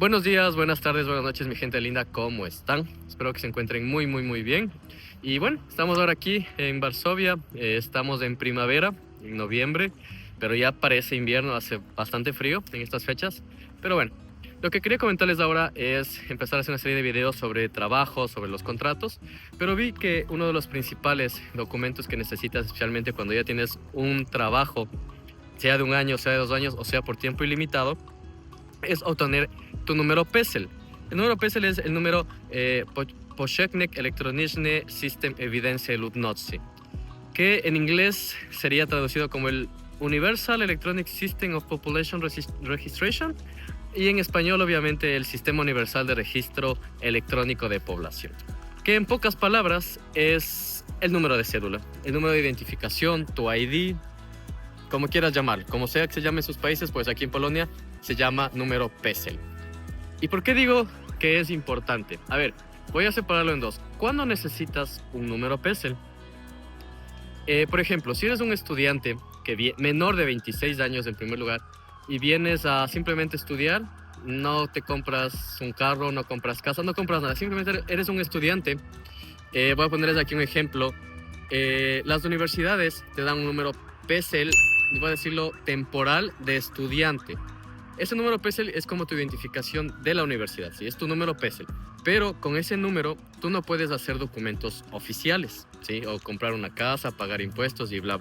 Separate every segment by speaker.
Speaker 1: Buenos días, buenas tardes, buenas noches, mi gente linda, ¿cómo están? Espero que se encuentren muy bien. Y bueno, estamos ahora aquí en Varsovia, estamos en primavera, en noviembre, pero ya parece invierno, hace bastante frío en estas fechas. Pero bueno, lo que quería comentarles ahora es empezar a hacer una serie de videos sobre trabajo, sobre los contratos, pero vi que uno de los principales documentos que necesitas, especialmente cuando ya tienes un trabajo, sea de un año, sea de 2 años o sea por tiempo ilimitado, es obtener tu número PESEL. El número PESEL es el número Powszechny Elektroniczny System Evidencji Ludności, que en inglés sería traducido como el Universal Electronic System of Population Registration y en español obviamente el Sistema Universal de Registro Electrónico de Población, que en pocas palabras es el número de cédula, el número de identificación, tu ID, como quieras llamarlo, como sea que se llame en sus países, pues aquí en Polonia se llama número PESEL. ¿Y por qué digo que es importante? A ver, voy a separarlo en dos. ¿Cuándo necesitas un número PESEL? Por ejemplo, si eres un estudiante menor de 26 años en primer lugar y vienes a simplemente estudiar, no te compras un carro, no compras casa, no compras nada, simplemente eres un estudiante. Voy a ponerles aquí un ejemplo. Las universidades te dan un número PESEL, voy a decirlo, temporal de estudiante. Ese número PESEL es como tu identificación de la universidad, ¿sí? Es tu número PESEL. Pero con ese número tú no puedes hacer documentos oficiales, ¿sí? O comprar una casa, pagar impuestos y bla.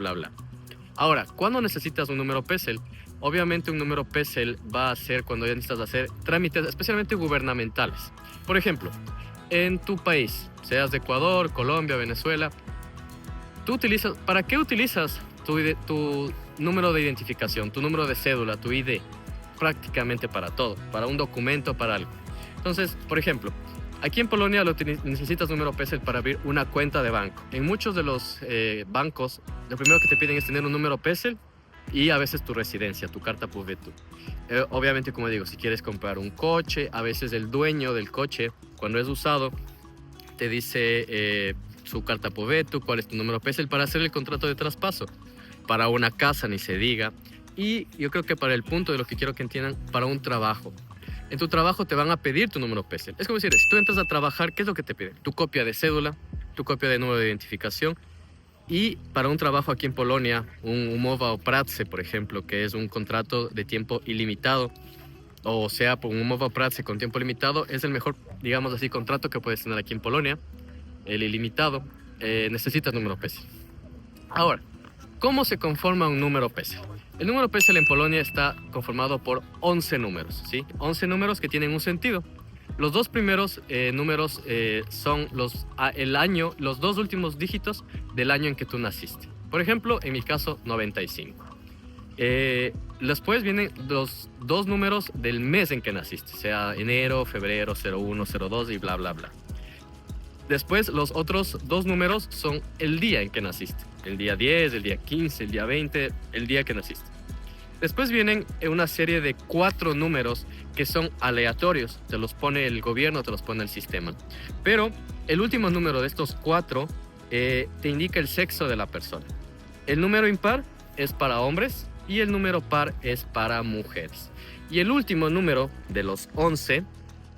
Speaker 1: Ahora, ¿cuándo necesitas un número PESEL? Obviamente un número PESEL va a ser cuando ya necesitas hacer trámites, especialmente gubernamentales. Por ejemplo, en tu país, seas de Ecuador, Colombia, Venezuela, ¿para qué utilizas tu número de identificación, tu número de cédula, tu ID? Prácticamente para todo, para un documento, para algo. Entonces, por ejemplo, aquí en Polonia necesitas número PESEL para abrir una cuenta de banco. En muchos de los bancos, lo primero que te piden es tener un número PESEL y a veces tu residencia, tu carta pobytu. Obviamente, como digo, si quieres comprar un coche, a veces el dueño del coche, cuando es usado, te dice su carta pobytu, cuál es tu número PESEL para hacer el contrato de traspaso. Para una casa, ni se diga. Y yo creo que para el punto de lo que quiero que entiendan, para un trabajo. En tu trabajo te van a pedir tu número PESEL. Es como decir, si tú entras a trabajar, ¿qué es lo que te piden? Tu copia de cédula, tu copia de número de identificación. Y para un trabajo aquí en Polonia, un umowa o pracy, por ejemplo, que es un contrato de tiempo ilimitado, o sea, por un umowa o pracy con tiempo limitado, es el mejor, digamos así, contrato que puedes tener aquí en Polonia, el ilimitado, necesitas número PESEL. Ahora, ¿cómo se conforma un número PESEL? El número PESEL en Polonia está conformado por 11 números, ¿sí? 11 números que tienen un sentido. Los dos primeros números son el año, los dos últimos dígitos del año en que tú naciste. Por ejemplo, en mi caso, 95. Después vienen los dos números del mes en que naciste, sea enero, febrero, 01, 02 y bla. Después, los otros dos números son el día en que naciste. El día 10, el día 15, el día 20, el día que naciste. Después vienen una serie de 4 números que son aleatorios. Te los pone el gobierno, te los pone el sistema. Pero el último número de estos 4 te indica el sexo de la persona. El número impar es para hombres y el número par es para mujeres. Y el último número de los 11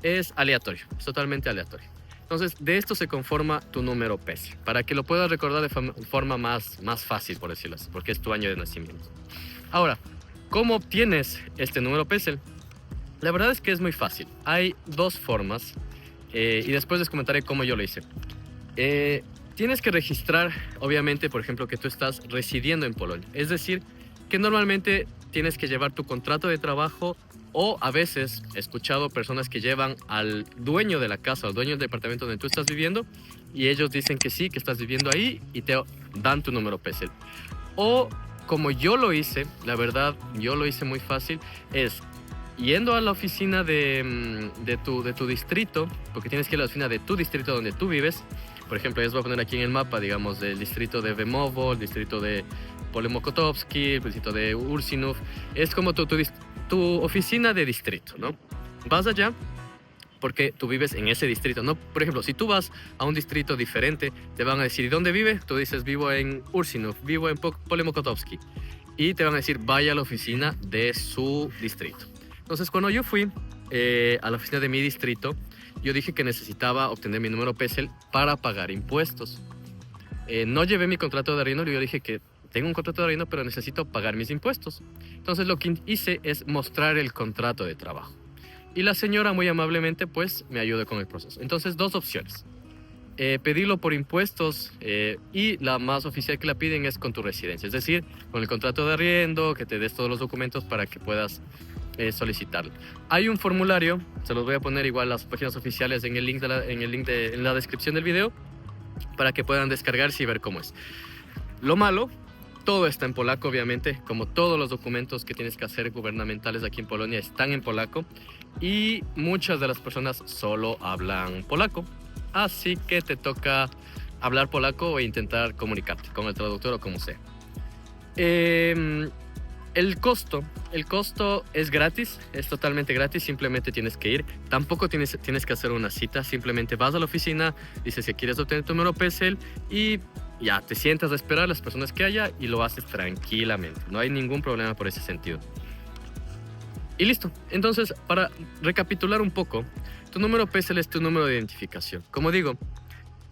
Speaker 1: es aleatorio, es totalmente aleatorio. Entonces, de esto se conforma tu número PESEL, para que lo puedas recordar de forma más fácil, por decirlo así, porque es tu año de nacimiento. Ahora, ¿cómo obtienes este número PESEL? La verdad es que es muy fácil. Hay dos formas, y después les comentaré cómo yo lo hice. Tienes que registrar, obviamente, por ejemplo, que tú estás residiendo en Polonia. Es decir, que normalmente tienes que llevar tu contrato de trabajo. O a veces he escuchado personas que llevan al dueño de la casa, al dueño del departamento donde tú estás viviendo, y ellos dicen que sí, que estás viviendo ahí y te dan tu número PESEL. O como yo lo hice, la verdad, yo lo hice muy fácil, es yendo a la oficina de tu distrito, porque tienes que ir a la oficina de tu distrito donde tú vives. Por ejemplo, les voy a poner aquí en el mapa, digamos, del distrito de Bemowo, el distrito de Polemokotowski, el distrito de Ursinów. Es como tu oficina de distrito, ¿no? Vas allá porque tú vives en ese distrito, ¿no? Por ejemplo, si tú vas a un distrito diferente, te van a decir, ¿y dónde vive? Tú dices, vivo en Ursinów, vivo en Polemokotowski. Y te van a decir, vaya a la oficina de su distrito. Entonces, cuando yo fui, a la oficina de mi distrito, yo dije que necesitaba obtener mi número PESEL para pagar impuestos. No llevé mi contrato de arriendo, yo dije que tengo un contrato de arriendo, pero necesito pagar mis impuestos. Entonces lo que hice es mostrar el contrato de trabajo. Y la señora muy amablemente pues me ayudó con el proceso. Entonces, dos opciones. Pedirlo por impuestos y la más oficial que la piden es con tu residencia. Es decir, con el contrato de arriendo, que te des todos los documentos para que puedas solicitarlo. Hay un formulario, se los voy a poner igual las páginas oficiales en el link, en la descripción del video, para que puedan descargarse y ver cómo es. Lo malo, todo está en polaco, obviamente, como todos los documentos que tienes que hacer gubernamentales aquí en Polonia están en polaco, y muchas de las personas solo hablan polaco, así que te toca hablar polaco e intentar comunicarte con el traductor o como sea. El costo es gratis, es totalmente gratis, simplemente tienes que ir. Tampoco tienes que hacer una cita, simplemente vas a la oficina, dices que quieres obtener tu número PESEL y ya te sientas a esperar a las personas que haya y lo haces tranquilamente. No hay ningún problema por ese sentido. Y listo. Entonces, para recapitular un poco, tu número PESEL es tu número de identificación. Como digo,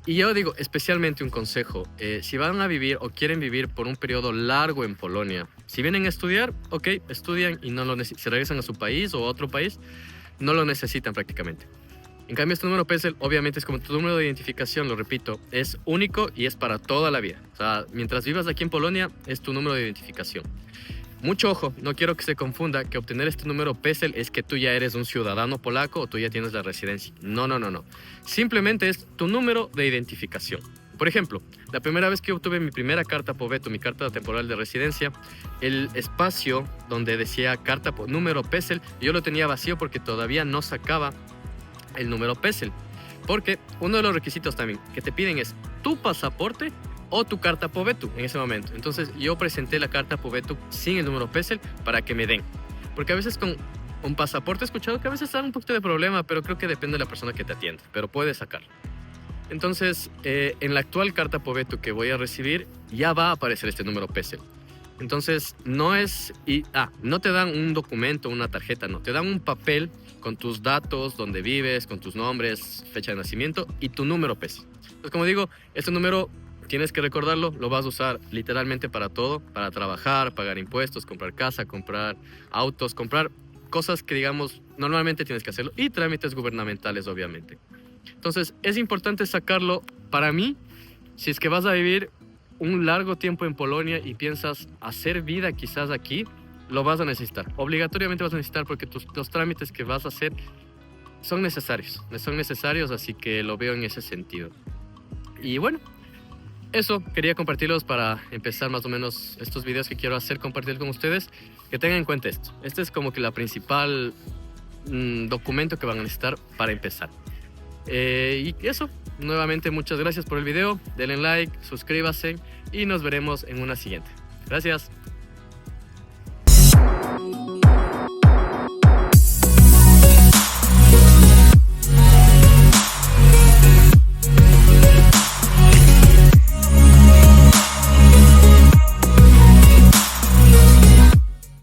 Speaker 1: y yo digo especialmente un consejo, si van a vivir o quieren vivir por un periodo largo en Polonia, si vienen a estudiar, ok, estudian y no lo si regresan a su país o a otro país, no lo necesitan prácticamente. En cambio, este número PESEL obviamente es como tu número de identificación, lo repito, es único y es para toda la vida. O sea, mientras vivas aquí en Polonia, es tu número de identificación. Mucho ojo, no quiero que se confunda que obtener este número PESEL es que tú ya eres un ciudadano polaco o tú ya tienes la residencia. No. Simplemente es tu número de identificación. Por ejemplo, la primera vez que obtuve mi primera carta Poveto, mi carta temporal de residencia, el espacio donde decía carta número PESEL, yo lo tenía vacío porque todavía no sacaba el número PESEL. Porque uno de los requisitos también que te piden es tu pasaporte o tu carta Poveto en ese momento. Entonces yo presenté la carta Poveto sin el número PESEL para que me den. Porque a veces con un pasaporte he escuchado que a veces da un poquito de problema, pero creo que depende de la persona que te atiende, pero puedes sacarlo. Entonces, en la actual carta Poveto que voy a recibir, ya va a aparecer este número PESEL. Entonces, no te dan un documento, una tarjeta, no. Te dan un papel con tus datos, donde vives, con tus nombres, fecha de nacimiento y tu número PESEL. Entonces, como digo, este número tienes que recordarlo, lo vas a usar literalmente para todo, para trabajar, pagar impuestos, comprar casa, comprar autos, comprar cosas que, digamos, normalmente tienes que hacerlo, y trámites gubernamentales, obviamente. Entonces, es importante sacarlo. Para mí, si es que vas a vivir un largo tiempo en Polonia y piensas hacer vida quizás aquí, lo vas a necesitar. Obligatoriamente vas a necesitar porque los trámites que vas a hacer son necesarios, así que lo veo en ese sentido. Y bueno, eso quería compartirlos para empezar más o menos estos videos que quiero hacer, compartir con ustedes, que tengan en cuenta esto. Este es como que la principal documento que van a necesitar para empezar. Y eso, nuevamente muchas gracias por el video, denle like, suscríbase y nos veremos en una siguiente. Gracias.